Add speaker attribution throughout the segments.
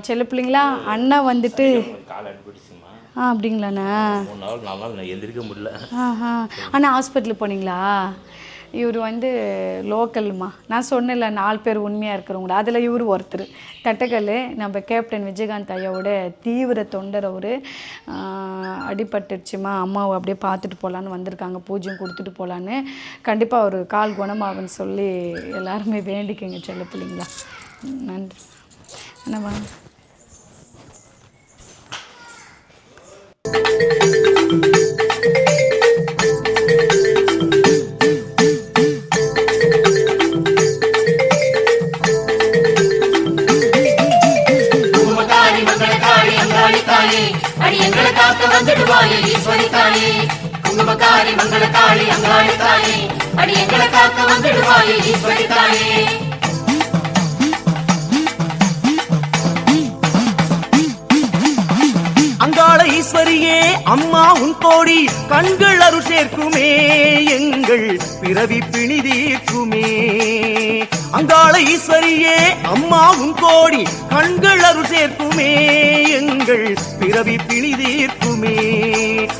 Speaker 1: செல்ல பிள்ளைங்களா அண்ணா வந்துட்டு
Speaker 2: கால் அடிபட்டுச்சுமா.
Speaker 1: அப்படிங்களாண்ணா?
Speaker 2: 3 நாள் 4 நாள் நான் எந்திரிக்க முடியல.
Speaker 1: அண்ணா ஹாஸ்பிட்டலுக்கு போனீங்களா? இவர் வந்து லோக்கல்மா, நான் சொன்னேன்ல 4 பேர் உண்மையாக இருக்கிறவங்கள, அதில் இவர் ஒருத்தர். தட்டக்கல் நம்ம கேப்டன் விஜயகாந்த் ஐயாவோட தீவிர தொண்டர் அவர். அடிபட்டுடுச்சுமா, அம்மாவை அப்படியே பார்த்துட்டு போகலான்னு வந்திருக்காங்க, பூஜையும் கொடுத்துட்டு போகலான்னு. கண்டிப்பாக ஒரு கால் குணமாகுன்னு சொல்லி எல்லாருமே வேண்டிக்கங்க செல்ல பிள்ளைங்களா. நன்றி அண்ணா. வாங்க.
Speaker 3: அங்காள ஈஸ்வரியே அம்மா உன் கோடி கண்கள் அருள் சேர்க்குமே, எங்கள் பிறவி பிணி தீர்க்குமே. அங்காள ஈஸ்வரியே அம்மா உன் கோடி கண்கள் அருள் சேர்க்குமே, எங்கள் பிறவி பிணி தீர்க்குமே.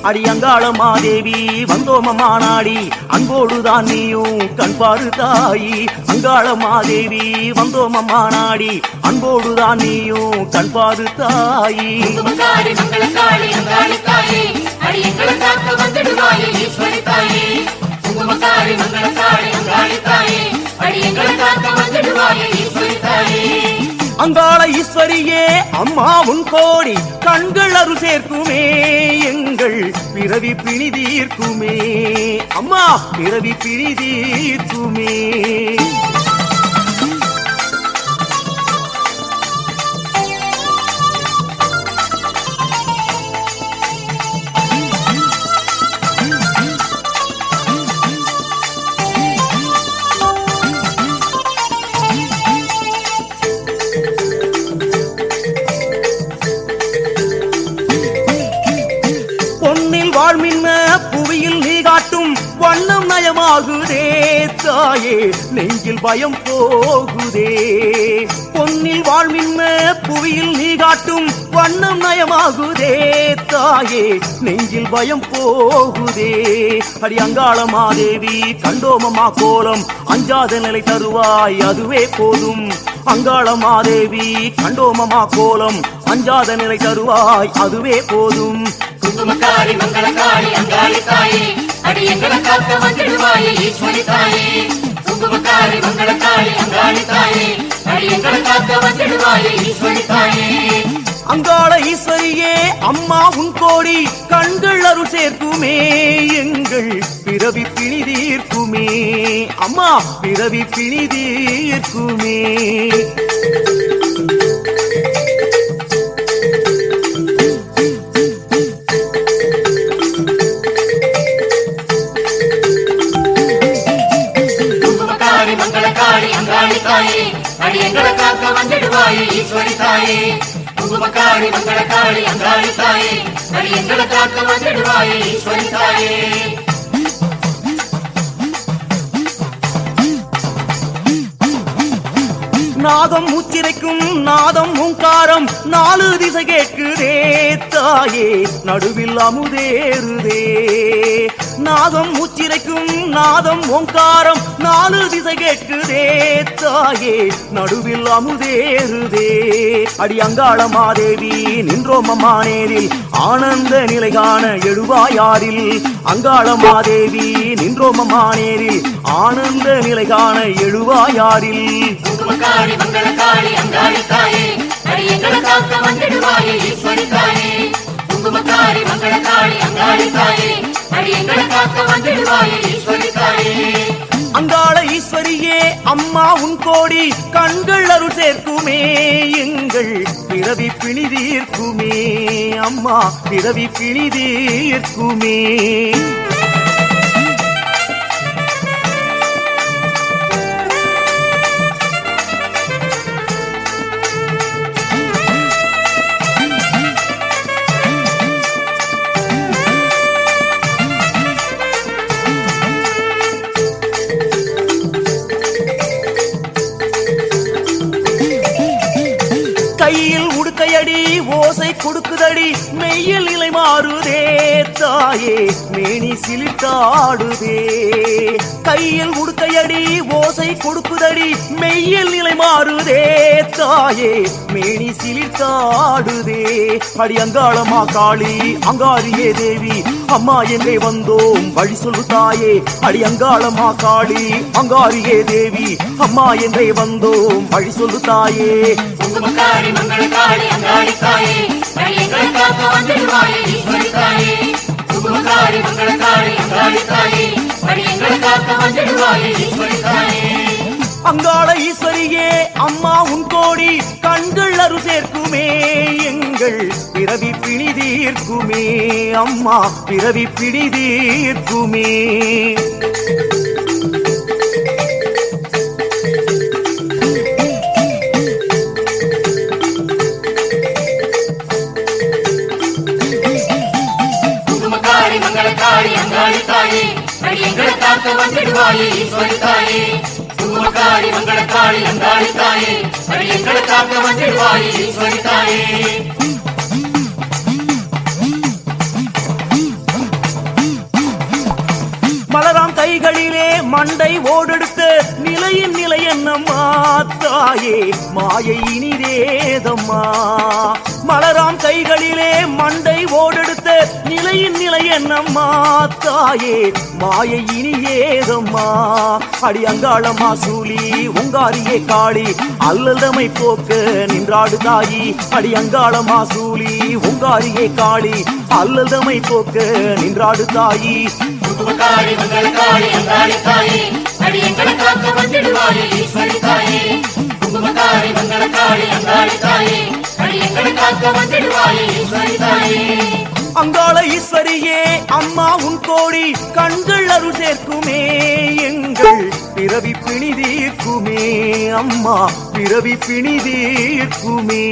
Speaker 3: அடி அங்காள மாதேவி வந்தோமம்மா நாடி, அன்போடுதான் நீயும் கண்பாரு தாயி. அங்காள மாதேவி வந்தோமம்மா நாடி, அன்போடுதான் நீயும் கண்பாரு தாயி. அங்காள ஈஸ்வரியே அம்மா உன் கோடி கண்கள் அருள் சேர்க்குமே, எங்கள் பிறவி பிணி தீர்க்குமே. அம்மா பிறவி பிணி தீர்க்குமே. புவியில் நீ காட்டும் வண்ணம் நயமாகுதே தாயே, நெஞ்சில் பயம் போகுதே. பொன்னில் வாழ்மின்ன புவியில் நீ காட்டும் வண்ணம் நயமாகுதே தாயே, நெஞ்சில் பயம் போகுதே. அடி அங்காள மாதேவி கண்டோமம்மா கோலம், அஞ்சாத நிலை தருவாய் அதுவே போதும். அங்காள மாதேவி கண்டோமம்மா கோலம், அஞ்சாத நிலை தருவாய் அதுவே போதும்.
Speaker 4: குங்குமக்காரி மங்களக்காரி அங்காளி தாயே, அடி எங்களை காக்க வந்துடுவாயே ஈஸ்வரி தாயே. குங்குமக்காரி மங்களக்காரி அங்காளி தாயே, அடி எங்களை காக்க வந்துடுவாயே ஈஸ்வரி தாயே.
Speaker 3: அங்காள ஈஸ்வரியே அம்மா உன் கோடி கண்கள் அருள் சேர்க்குமே, எங்கள் பிறவி பிணி தீர்க்குமே. அம்மா பிறவி பிணி தீர்க்குமே.
Speaker 4: அடி எங்களை காக்க வந்துடுவாயே ஈஸ்வரி தாயே. குங்குமக்காரி மங்களக்காரி அங்காளி தாயே, அடி எங்களை காக்க வந்துடுவாயே ஈஸ்வரி தாயே.
Speaker 3: நாதம் மூச்சிரைக்கும் நாதம் மூங்காரம் 4 திசை கேட்குதே தாயே, நடுவில் அமுதேறுதே. நாதம் மூச்சிரைக்கும் நாதம் ஓங்காரம் 4 திசை கேட்குதே தாயே, நடுவில் அமுதேறுதே. அடி அங்காள மாதேவி நின்றோமம்மா நேரில், ஆனந்த நிலை காண எழுவாயாரில். அங்காள மாதேவி நின்றோமம்மா நேரில், ஆனந்த நிலை காண எழுவாயாரில்.
Speaker 4: குங்குமக்காரி மங்களக்காரி அங்காளி தாயே, அடி எங்களை காக்க வந்துடுவாயே ஈஸ்வரி தாயே. குங்குமக்காரி மங்களக்காரி அங்காளி தாயே, அடி எங்களை காக்க வந்துடுவாயே ஈஸ்வரி தாயே.
Speaker 3: அங்காள ஈஸ்வரியே அம்மா உன் கோடி கண்கள் அருள் சேர்க்குமே, எங்கள் பிறவி பிணி தீர்க்குமே. அம்மா பிறவி பிணி தீர்க்குமே. கையில் உடுக்கையடி ஓசை கொடுக்குதடி மெய்யில் நிலை மாறுதே தாயே மேனி சிலிர்த்தாடுதே கையில் உடுக்கையடி ஓசை கொடுக்குதடி மெய்யில் நிலை மாறுதே தாயே மேனி சிலிர்த்தாடுதே அடி அங்காளமா காளி அங்காரியே தேவி அம்மா என்றே வந்தோம் வழி சொல்லு தாயே அடி அங்காளமா காளி அங்காரியே தேவி அம்மா என்றே வந்தோம் வழி சொல்லு தாயே
Speaker 4: குங்குமக்காரி மங்களக்காளி அங்காளி தாயே எங்களை காக்க வந்துடுவாயே ஈஸ்வரி தாயே குங்குமக்காரி மங்களக்காளி அங்காளி தாயே எங்களை காக்க வந்துடுவாயே ஈஸ்வரி தாயே
Speaker 3: அங்காள ஈஸ்வரியே அம்மா உன் கோடி கண்கள் அருள் சேர்க்குமே எங்கள் பிறவி பிணி தீர்க்குமே அம்மா பிறவி பிணி தீர்க்குமே
Speaker 4: குங்குமக்காரி மங்களக்காளி அங்காளி தாயே எங்களை காக்க வந்துடுவாயே ஈஸ்வரி தாயே குங்குமக்காரி மங்களக்காளி அங்காளி தாயே எங்களை காக்க வந்துடுவாயே ஈஸ்வரி தாயே
Speaker 3: மலராம் கைகளிலே மண்டை ஓடெடுத்த நிலையின் நிலை என்னம்மா தாயே மாயை இனிதேதம்மா மலராம் கைகளிலே மண்டை ஓடெடுத்த நிலையின் நிலை என்னம்மா தாயே மாயை இனியேதம்மா அடி அங்காளம்மா சூலி உங்காரியே காளி அல்லதமை போக்க நின்றாடு தாயி அடி அங்காளம்மா சூலி உங்காரியே காளி அல்லதமை போக்க நின்றாடு தாயி
Speaker 4: குங்குமக்காரி மங்களக்காளி அங்காளி தாயே எங்களை காக்க வந்துடுவாயே ஈஸ்வரி தாயே குங்குமக்காரி மங்களக்காளி அங்காளி தாயே எங்களை காக்க வந்துடுவாயே ஈஸ்வரி தாயே
Speaker 3: அங்காள ஈஸ்வரியே அம்மா உன் கோடி கண்கள் அருள் சேர்க்குமே எங்கள் பிறவி பிணி தீர்க்குமே அம்மா பிறவி பிணி தீர்க்குமே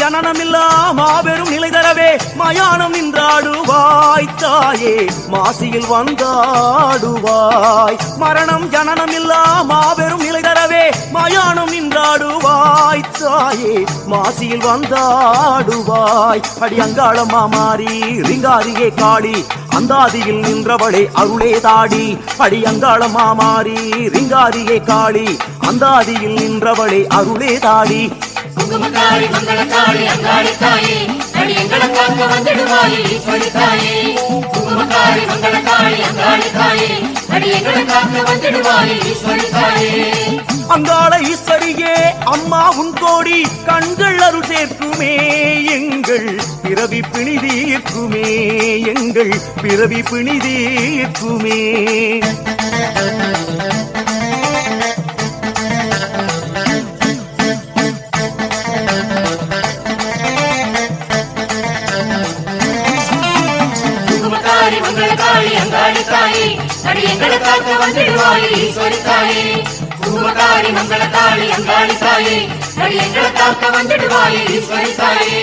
Speaker 3: ஜனனமில்லா மாபெரும் நிலை தரவே மயானம் நின்றாடுவாய் தாயே மாசியில் வந்தாடுவாய் மரணம் ஜனனமில்லா மாபெரும் நிலை தரவே மயானம் நின்றாடுவாய் தாயே மாசியில் வந்தாடுவாய் அடி அங்காளம்மா மாறி ரிங்காரியே காளி அந்தாதியில் நின்றவளே அருளே தாடி அடி அங்காளம்மா மாறி ரிங்காரியே காளி அந்தாதியில் நின்றவளே அருளே தாடி
Speaker 4: குங்குமக்காரி மங்களக்காளி அங்காளி தாயே எங்களை காக்க வந்துடுவாயே ஈஸ்வரி தாயே குங்குமக்காரி மங்களக்காளி அங்காளி தாயே எங்களை காக்க வந்துடுவாயே ஈஸ்வரி தாயே
Speaker 3: அங்காள ஈஸ்வரியே அம்மா உன் கோடி கண்கள் அருள் சேர்க்குமே எங்கள் பிறவி பிணி தீர்க்குமே எங்கள் பிறவி பிணி தீர்க்குமே
Speaker 4: மங்களக்காளி அங்காளி தாயே எங்களை காக்க வந்துடுவாயே ஈஸ்வரி தாயே குங்குமக்காரி மங்களக்காளி அங்காளி தாயே எங்களை காக்க வந்துடுவாயே ஈஸ்வரி தாயே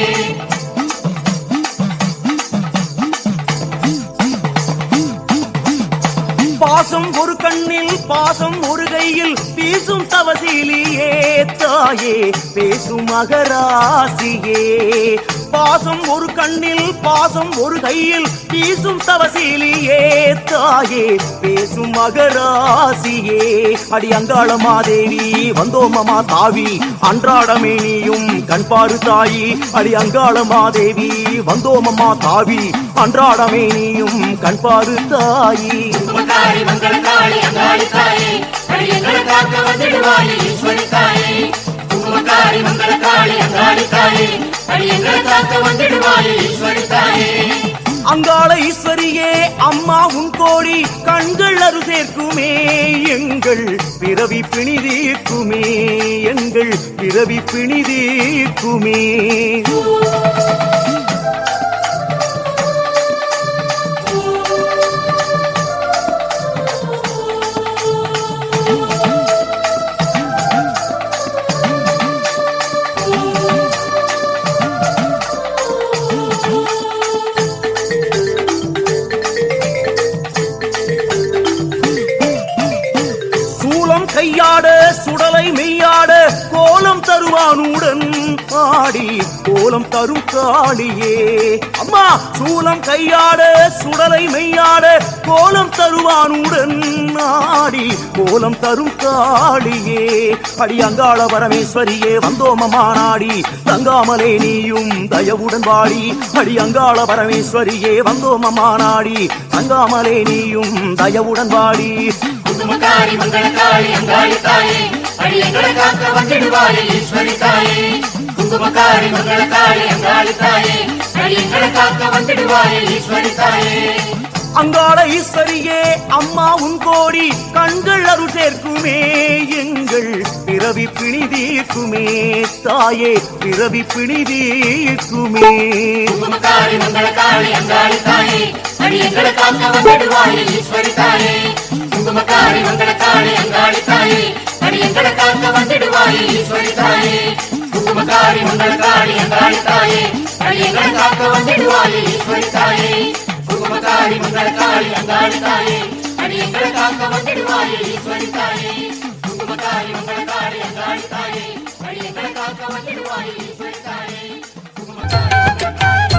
Speaker 3: பாசம் ஒரு கண்ணில் பாசம் ஒரு கையில் பேசும் தவசீலியே தாயே பேசும் மகராசியே பாசம் ஒரு கண்ணில் பாசம் ஒரு கையில் பேசும் தவசீலியே தாயே பேசும் மகராசியே அடி அங்காளம்மா தேவி வந்தோமமா தாவி அன்றாடமே நீயும் கண்பாரு தாயி அடி அங்காளம்மா தேவி வந்தோமமா தாவி அன்றாடமே நீயும் கண்பாரு தாயி
Speaker 4: குங்குமக்காரி மங்களக்காளி அங்காளி தாயே எங்களை காக்க வந்துடுவாயே ஈஸ்வரி தாயே குங்குமக்காரி மங்களக்காளி அங்காளி தாயே எங்களை காக்க வந்துடுவாயே ஈஸ்வரி தாயே
Speaker 3: அங்காள ஈஸ்வரியே அம்மா உன் கோடி கண்கள் அருள் சேர்க்குமே எங்கள் பிறவி பிணி தீர்க்குமே எங்கள் பிறவி பிணி தீர்க்குமே மெய்யாட கோலம் தருவானுடன் ஆடி கோலம் தரும் காளியே அம்மா சூலம் கையாட சுடலை மெய்யாட கோலம் தருவானுடன் ஆடி கோலம் தரும் காளியே அடி அங்காள பரமேஸ்வரியே வந்தோமமா நாடி தங்காமலே நீயும் தயவுடன் வாடி அடி அங்காள பரமேஸ்வரியே வந்தோமமா நாடி தங்காமலே நீயும் தயவுடன் வாடி
Speaker 4: குங்குமக்காரி மங்களக்காளி அங்காளி தாயே அடி எங்களை காக்க வந்திடுவாயே ஈஸ்வரி தாயே குங்குமக்காரி மங்களக்காளி அங்காளி தாயே அடி எங்களை காக்க வந்திடுவாயே ஈஸ்வரி தாயே
Speaker 3: அங்காள ஈஸ்வரியே அம்மா உன் கோடி கண்கள் அருள் சேர்க்குமே எங்கள் பிறவி பிணி தீர்க்குமே தாயே பிறவி பிணி தீர்க்குமே
Speaker 4: குங்குமக்காரி மங்களக்காளி அங்காளி தாயே அடி எங்களை காக்க வந்திடுவாயே ஈஸ்வரி தாயே குங்குமக்காரி மங்களக்காளி அங்காளி தாயே அடி எங்களை காக்க வந்திடுவாயே ஈஸ்வரி தாயே குங்குமக்காரி மங்களக்காளி அங்காளி தாயே அடி எங்களை காக்க வந்திடுவாயே ஈஸ்வரி தாயே குங்குமக்காரி மங்களக்காளி அங்காளி தாயே அடி எங்களை காக்க வந்திடுவாயே ஈஸ்வரி தாயே குங்குமக்காரி மங்களக்காளி அங்காளி தாயே அடி எங்களை காக்க வந்திடுவாயே ஈஸ்வரி தாயே குங்குமக்காரி மங்களக்காளி